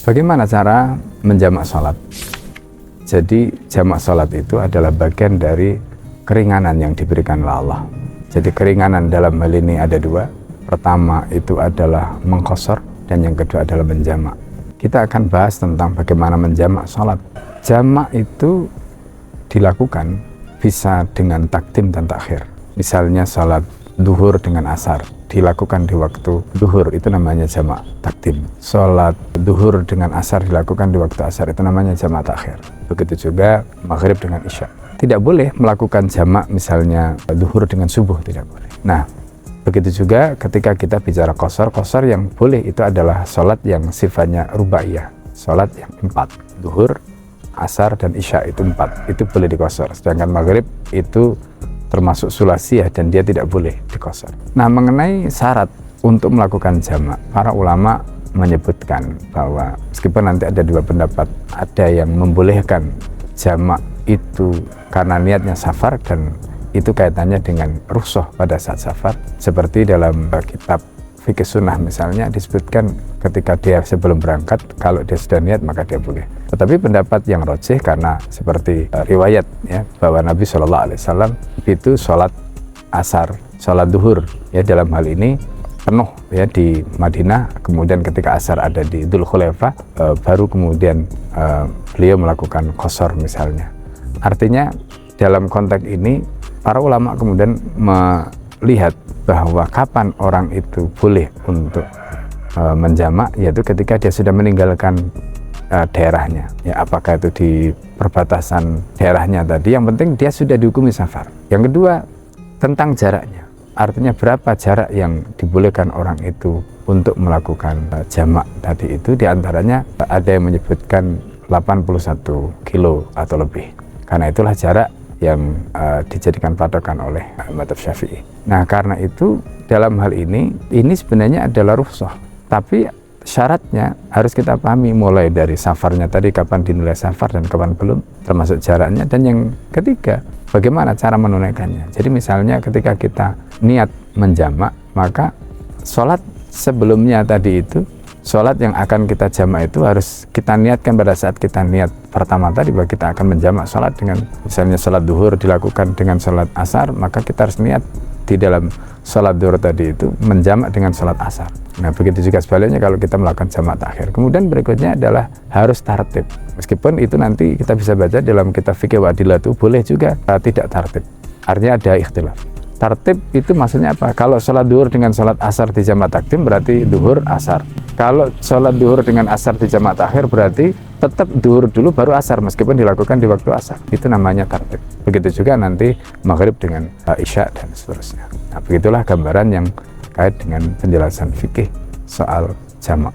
Bagaimana cara menjamak sholat? Jadi jamak sholat itu adalah bagian dari keringanan yang diberikan oleh Allah. Jadi keringanan dalam hal ini ada dua. Pertama itu adalah mengqashar dan yang kedua adalah menjamak. Kita akan bahas tentang bagaimana menjamak sholat. Jamak itu dilakukan bisa dengan takdim dan takhir. Misalnya sholat duhur dengan asar dilakukan di waktu duhur, itu namanya jamak takdim. Sholat duhur dengan asar dilakukan di waktu asar, itu namanya jamak takhir. Begitu juga maghrib dengan isya. Tidak boleh melakukan jamak misalnya duhur dengan subuh, tidak boleh. Nah, begitu juga ketika kita bicara qashar yang boleh itu adalah sholat yang sifatnya rubaiyah, sholat yang 4, duhur, asar, dan isya itu 4, itu boleh diqashar. Sedangkan maghrib itu termasuk sulasiyah dan dia tidak boleh diqashar. Nah, mengenai syarat untuk melakukan jamak, para ulama menyebutkan bahwa meskipun nanti ada dua pendapat, ada yang membolehkan jamak itu karena niatnya safar dan itu kaitannya dengan rukhsah pada saat safar, seperti dalam kitab fikih sunnah misalnya disebutkan ketika dia sebelum berangkat, kalau dia sudah niat maka dia boleh. Tetapi pendapat yang rajih karena seperti riwayat ya, bahwa Nabi SAW itu sholat asar, sholat duhur ya dalam hal ini penuh ya di Madinah, kemudian ketika asar ada di Dzul Khulaifah, baru kemudian beliau melakukan qashar misalnya. Artinya dalam konteks ini para ulama kemudian melihat bahwa kapan orang itu boleh untuk menjamak, yaitu ketika dia sudah meninggalkan daerahnya ya, apakah itu di perbatasan daerahnya tadi, yang penting dia sudah dihukumi safar. Yang kedua tentang jaraknya, artinya berapa jarak yang dibolehkan orang itu untuk melakukan jamak tadi itu, diantaranya ada yang menyebutkan 81 kilo atau lebih, karena itulah jarak yang dijadikan patokan oleh mazhab Syafi'i. Nah, karena itu dalam hal ini sebenarnya adalah rukhsah, tapi syaratnya harus kita pahami mulai dari safarnya tadi, kapan dinilai safar dan kapan belum, termasuk jaraknya, dan yang ketiga bagaimana cara menunaikannya. Jadi misalnya ketika kita niat menjamak, maka sholat sebelumnya tadi itu, sholat yang akan kita jamak itu harus kita niatkan pada saat kita niat pertama tadi bahwa kita akan menjamak sholat dengan misalnya sholat duhur dilakukan dengan sholat asar, maka kita harus niat di dalam sholat duhur tadi itu menjamak dengan sholat asar. Nah, begitu juga sebaliknya kalau kita melakukan jamak takhir. Kemudian berikutnya adalah harus tartib. Meskipun itu nanti kita bisa baca dalam kitab fikih wadilah itu boleh juga tidak tartib. Artinya ada ikhtilaf. Tartib itu maksudnya apa? Kalau sholat duhur dengan sholat asar di jamak takdim berarti duhur asar. Kalau sholat duhur dengan asar di jamak takhir berarti tetap duhur dulu baru asar meskipun dilakukan di waktu asar. Itu namanya tartib. Begitu juga nanti maghrib dengan isya dan seterusnya. Nah, begitulah gambaran yang terkait dengan penjelasan fikih soal jamak.